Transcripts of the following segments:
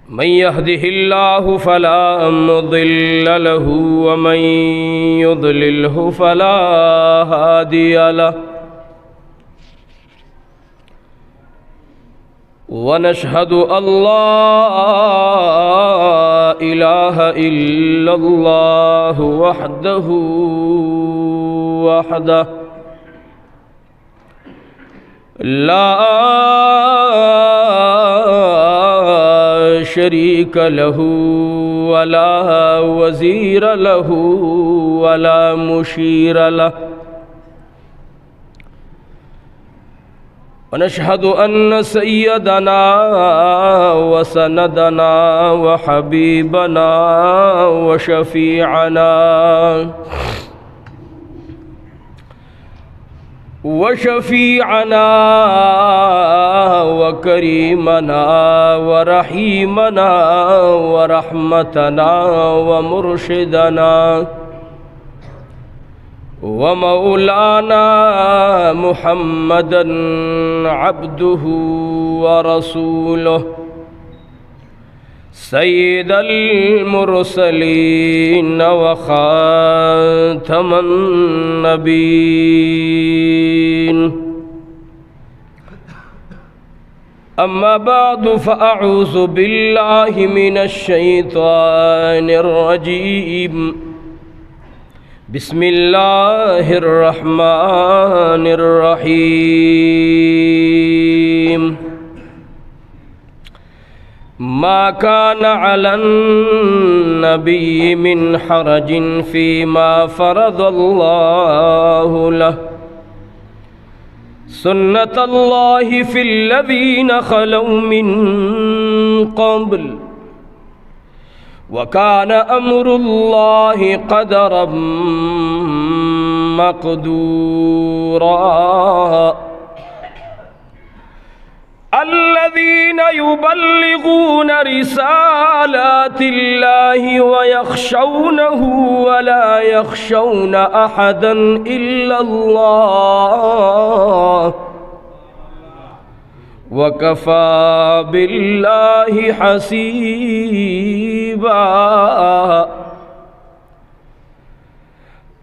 من يهده الله فلا مضل له ومن يضلله فلا هادي له ونشهد أن لا إله إلا الله وحده لا شريك له ولا وزير له ولا مشير له ونشهد أن سيدنا وسندنا وحبيبنا وشفيعنا وكريمنا ورحيمنا ورحمتنا ومرشدنا ومولانا محمدا عبده ورسوله سيد المرسلين وخاتم النبيين أما بعد فأعوذ بالله من الشيطان الرجيم بسم الله الرحمن الرحيم ما كان على النبي من حرج فيما فرض الله له سنة الله في الذين خلوا من قبل وكان أمر الله قدرا مقدورا الذين يبلغون رسالات الله ويخشونه ولا يخشون أحدا إلا الله وكفى بالله حسيبا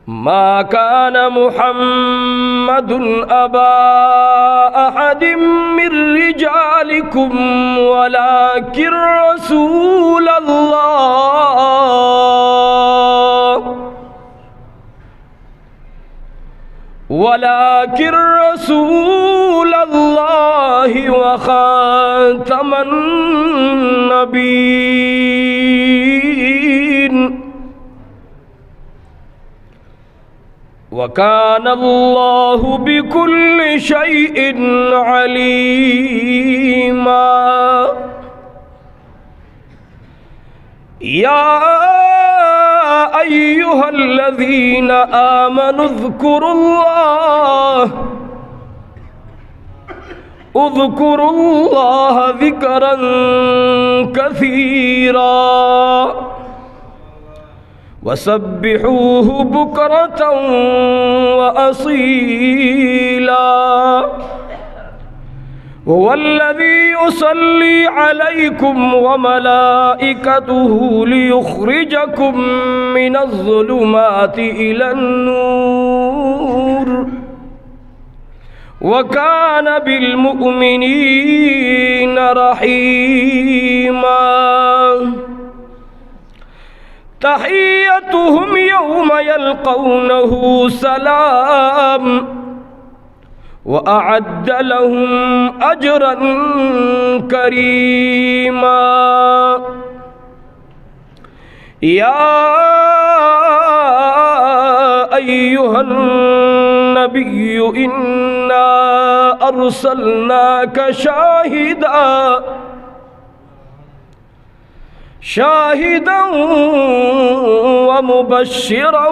ما كان محمد أبا أحد من رجالكم ولكن رسول الله وخاتم النبيين وكان الله بكل شيء عليما يا أيها الذين آمنوا اذكروا الله ذكرا كثيرا وسبحوه بكرة وأصيلا هو الذي يصلي عليكم وملائكته ليخرجكم من الظلمات إلى النور وكان بالمؤمنين رحيما تحيتهم يوم يلقونه سلام وأعد لهم أجرا كريما يا أيها النبي إنا أرسلناك شاهدا ومبشرا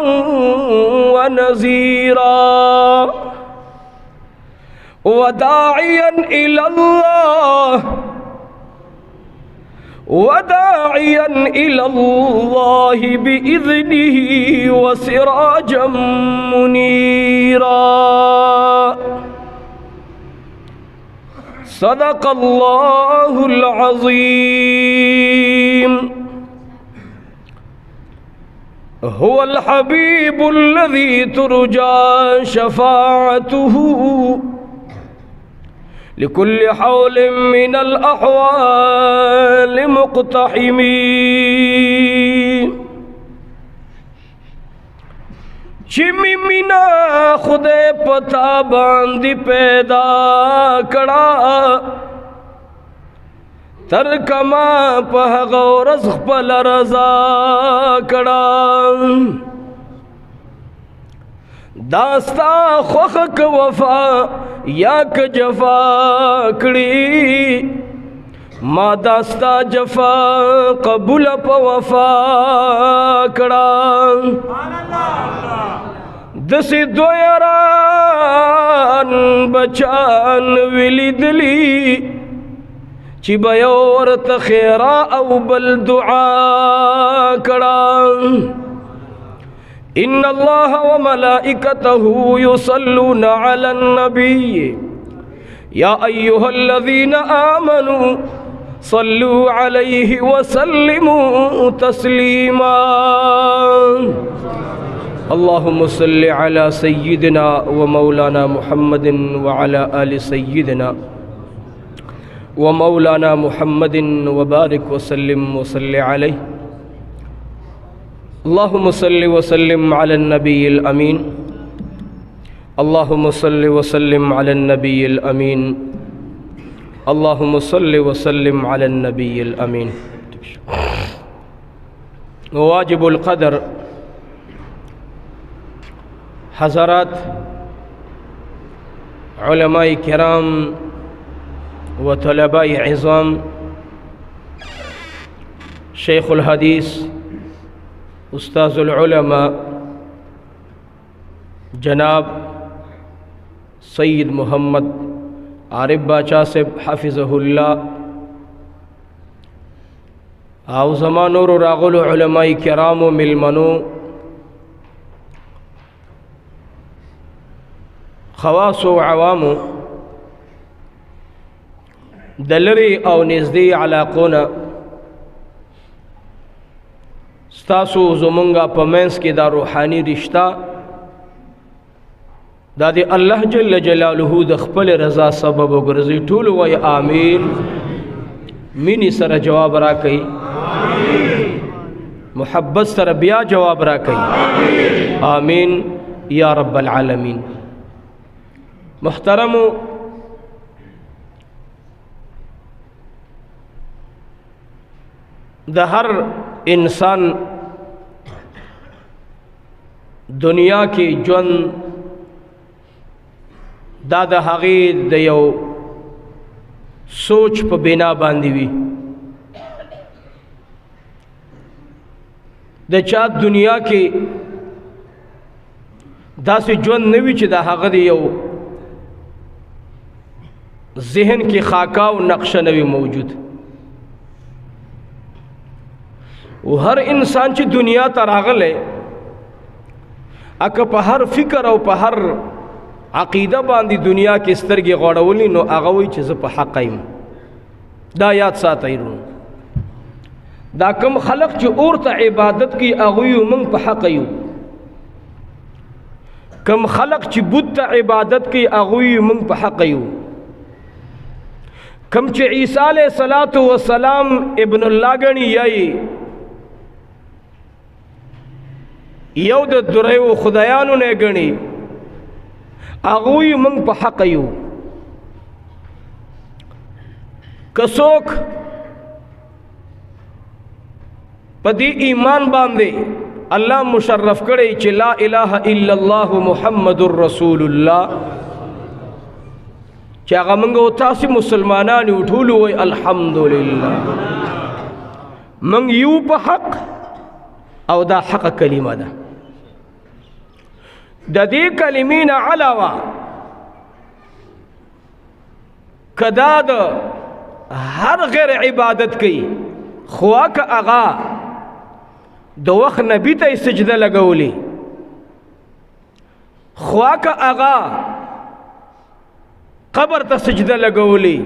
ونذيرا وداعيا إلى الله بإذنه وسراجا منيرا صدق الله العظيم. هو الحبيب الذي ترجى شفاعته لكل حول من الأحوال مقتحمين. چمی مینا خدے پتا باندی پیدا کڑا ترکما پہغ و رزق پل رضا کڑا داستا خوخک وفا یا ک جفا کڑی ما داستا جفا قبول پا وفا کڑا دسی دویران بچان ویلی دلی چی بیورت خیرا او بل دعا کڑا ان اللہ و ملائکته یصلون علی النبی یا ایہا الذین آمنوا صلوا علیہ وسلموا تسلیما. اللهم صل على سيدنا ومولانا محمد وعلى آل سيدنا ومولانا محمد وبارك وسلم وصل عليه. اللهم صل وسلم على النبي الأمين. اللهم صل وسلم على النبي الأمين. اللهم صل وسلم على النبي الأمين. واجب القدر حضرات علماء کرام و طلباء عظام، شیخ الحدیث استاذ العلماء جناب سید محمد عارف باچا سے حفظہ اللہ او زمانور راغل علماء کرام و ملمنو خواص و عوامو دلری او نزدی علاقونا ستاسو زمونگا پمینس کی دا روحانی رشتہ دا دی اللہ جل جلالہ دا خپل رضا سبب گرزی طول وی آمین. مینی سر جواب را کئی محبت سر بیا جواب را کئی آمین یا رب العالمین. محترمو دا ہر انسان دنیا کی جون دا دا حقی دا یو سوچ پا بنا باندی وی دا چاہت دنیا کی دا سی جون نوی چی دا حقی دا یو ذہن کی خاکہ و نقشہ نوی موجود. وہ ہر انسان چی دنیا تراغل ہے اکا پا ہر فکر او پا ہر عقیدہ باندی دنیا کی استرگی غوڑولی نو اغوی چیز پا حق ایم. دا یاد ساتھ ایرون دا کم خلق چی اور تا عبادت کی اغویو منگ پا حق ایو، کم خلق چی بود تا عبادت کی اغویو منگ پا حق ایو، کم چی عیسیٰ علیہ السلام ابن اللہ گنی یائی یو د دریو خدایانو نے گنی اغوی منگ پا حق ایو. کسوک پا دی ایمان باندے اللہ مشرف کرے چی لا الہ الا اللہ محمد الرسول اللہ چی آغا منگو تاسی مسلمانانی اٹھولو وی الحمدللہ منگ یو پا حق او دا حق کلمہ دا دا دی کلمین علاوہ کدا دا ہر غیر عبادت کی خواہ کا اغا دو وقت نبی تا سجدہ لگولی، خواہ کا اغا قبر تا سجدہ لگولی،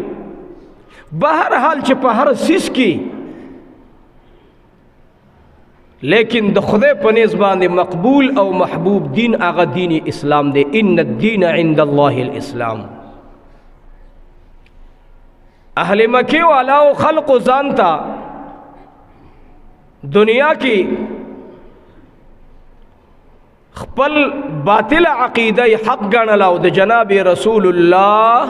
بہر حال چې په هر سیس کې لیکن د خدای په نس باندې مقبول او محبوب دین هغه دین اسلام دی. ان الدین عند الله الاسلام. اهل مکه والاو خلق ځانتا دنیا کې خپل باطل عقیده حق ګڼل او د جناب رسول الله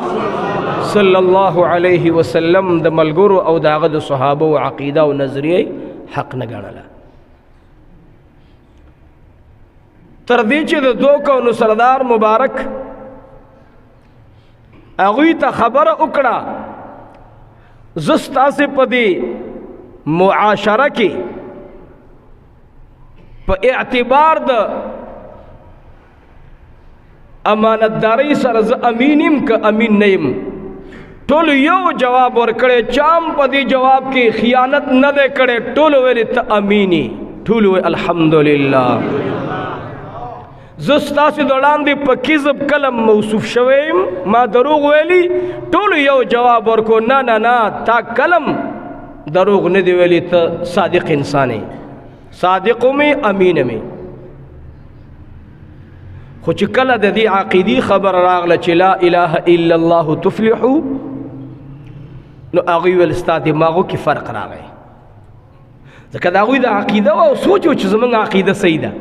صلی الله علیه وسلم د ملګرو او داغه د صحابه او عقیده او نظریه حق نه ګڼل. تر دې چې د دوه کونو سردار مبارک هغوی ته خبره وکړه زه ستاسې په دې معاشره کې په اعتبار د امانتدارۍ سره زه امین یم که امین نه یم. ټولو یو جواب ورکړی، چام په دې جواب کې خیانت نه دی کړی، ټولو ویلې ته امین یې. ټولو ویل الحمدلله. زه ستاسې د وړاندې په کذب کله موصوف شوی یم، ما دروغ ویلي؟ ټولو یو جواب ورکړو نه نه نه، تا کلم دروغ نه دی ویلي، ته صادق انسان یې، صادق مې امین مې. خو چې کله د دې عقیدې خبره راغله چې لا اله الا الله تفلحو، نو هغوی ویل ستا دماغو کې فرق راغی، ځکه د هغوی د عقیده او سوچ و چې زموږ عقیده صحیح ده.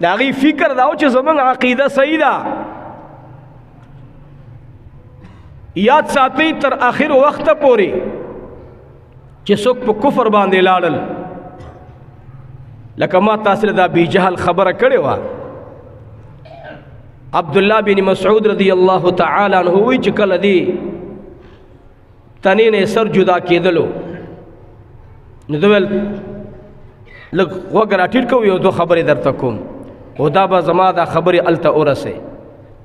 د هغوی فکر دا و چې زموږ عقیده صحیح ده. یاد ساتئ تر آخر وخته پورې چې څوک په کفر باندې لاړل، لکه ما تاسو له د ابي جهل خبره کړې وه. عبدالله بن مسعود رضی الله تعالی عنه وی چې کله دی تنې نه سر جدا کېدلو، نو ده ویل لږ غوږ راټیټ کوو، یو دو خبرې درته کوم، او دا به زما دا خبرې هلته ورسې.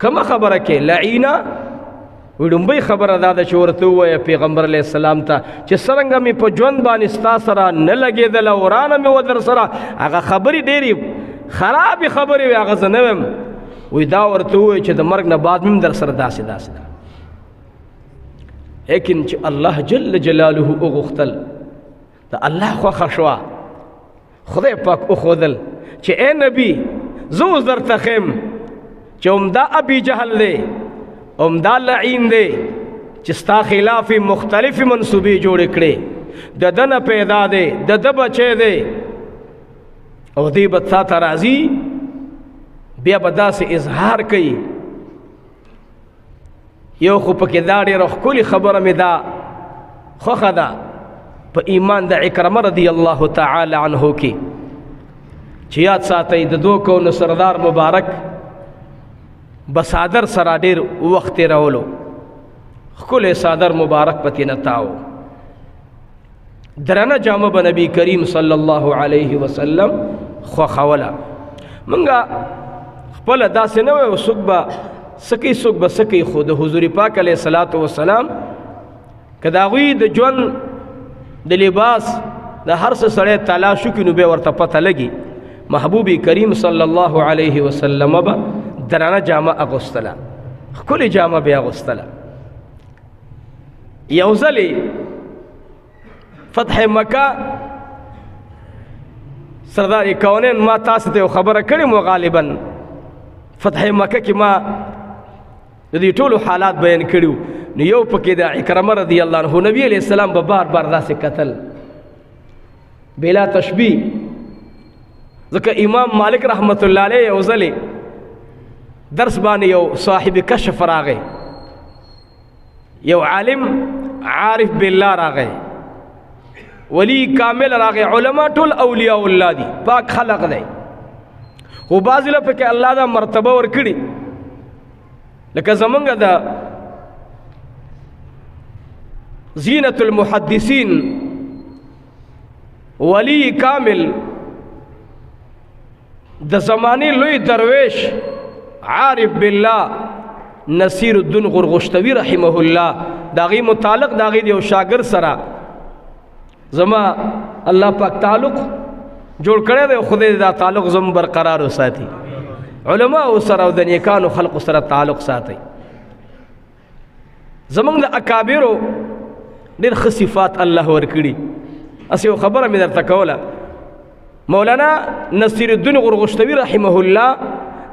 کومه خبره کې؟ لعینه. وړومبۍ خبره دا ده چې ورته ووایه پیغمبر علیه السلام ته چې څرنګه مې په ژوند باندې ستا سره نه لګېدله، ورانه مې و در سره، هغه خبرې ډېرې خرابې خبرې وې، هغه زه نه ویم. وی دا ورته ووایه چې د مرګ نه بعد مې در سره داسې داسې ده. لیکن چې الله جل جلاله وغوښتل، د الله خوښه شوه، خدای پاک وښودل چې ای نبي زه اوس درته ښیم چې همدا ابي جهل دی، همدا لعین دی چې ستا خلاف مختلفې منصوبې جوړې کړې، د ده نه پیدا دی، د ده بچی دی، او دی به تا ته راځي، بیا به داسې اظهار کوي. یو خو پکې دا ډېره ښکلې خبره مې دا خوښه ده په ایمان د عکرمه رضی الله تعالی عنه کې، چې یاد ساتئ د دوه کونو سردار مبارک بسادر سره ډېر وخت تېرولو، ښکلی صادر مبارک پکې نه تاو، درنه جامه به نبی کریم صلی الله علیه وسلم خوښوله. موږ خپله داسې نه وایو څوک به څه کوي څوک به څه کوي، خو د حضور پاک علیه الصلاة وسلام که د هغوی د ژوند د لباس د هر څه سړی تلاش وکړي نو بیا ورته پته لګي. محبوب کریم صلی الله علیه وسلم به درانه جامه اغوستله، ښکلې جامه به اغوستله. یو ځلې فتح مکه سردار کونین ما تاسو ته خبره کړې مو، غالبا فتح مکه کې ما د دې ټولو حالات بیان کړي، نو یو پکې د عکرمه رضی الله عنه نبی علیہ السلام به بار بار داسې کتل بلا تشبیه. ځکه امام مالک رحمت الله علیه یو ځلې درس باندې یو صاحب کشف راغی، یو عالم عارف بالله راغی، ولی کامل راغی، علما ټول اولیاء الله دي، پاک خلق دی، خو بعضې له پکې الله دا مرتبه ورکړي، لکه زمونږ د زینت المحدثین ولی کامل د زمانی لوی درویش عارف بالله نصیر الدین غرغشتوی رحمه الله داغي متعلق داغي دیو شاگرد سره زما الله پاک تعلق جوړ کړی دی، خدای دا تعلق زم برقرار وساتي، علماء سره او د نیکانو خلق سره تعلق ساتي. زمونږ د اکابرو ډېر ښه صفات الله ورکړي. اسې یو خبره مې درته کوله، مولانا نصیر الدین غرغشتوي رحمه الله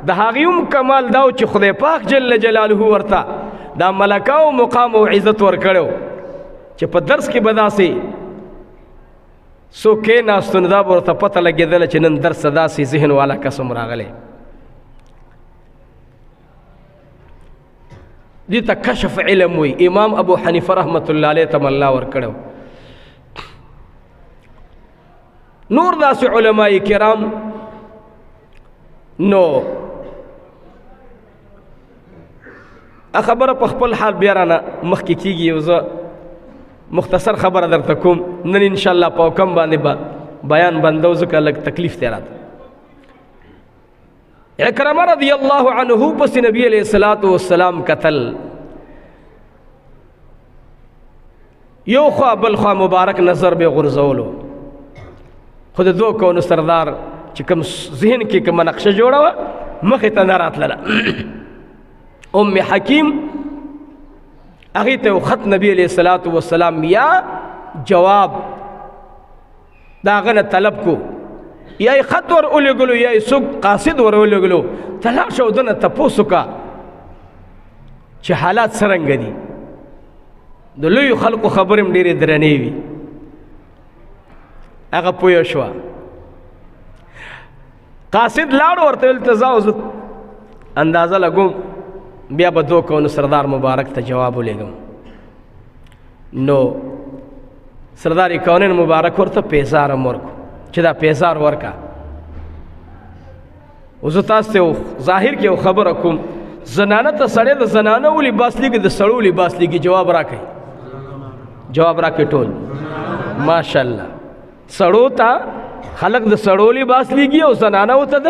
د هغې هم کمال دا و چې خدای پاک جل جلاله ورته دا ملکه او مقام او عزت ورکړی چې په درس کې به داسې څوک کېناستو نو دا به ورته پته لګېدله چې نن درس داسې ذهن والا قسم راغلی. دې ته کشف علم وي. امام ابو حنیفه رحمت الله علیه ته الله ورکړی. نور داسې علماء کرام نو خبره په خپل حال بیا رانه مخکې کېږي. یو زه مختصر خبره درته کوم نن انشاءالله په حکم باندې به بیان بندو ځکه لږ تکلیف دی راته. اکرمه رضی الله عنه پس نبی علیہ الصلوۃ والسلام قتل یو خوا بل خوا مبارک نظر به غرزولو. خود دو کونو سردار چې کوم ذهن کې کوم نقشه جوړه وه مخې ته نه راتلله. ام حکیم هغې ته یو خط نبی علیہ الصلوۃ والسلام یا جواب د هغه نه طلب کو، یا یې خط ور ولېږلو یا یې څوک قاصد ور ولېږلو. ته لاړ شه او ده نه تپوس وکړه چې حالات څرنګه دي. د لویو خلقو خبرې هم ډېرې درنې وي. هغه پوه شوه. قاصد لاړو ورته ویل ته ځه زه اندازه لګوم بیا به دو کونو سردار مبارک ته جواب ولېږم. نو سردار کونین مبارک ورته پیزار هم ورکو چې دا پیزار ورکه. اوس زه تاسو ته ظاهر کې یو خبره کوم، زنانه ته سړی د زنانه و لباس لیږي د سړو لباس لیږي. جواب راکړئ، جواب راکړئ ټول. ماشاءالله سړو ته خلق د سړو لباس لیږي او زنانه ته د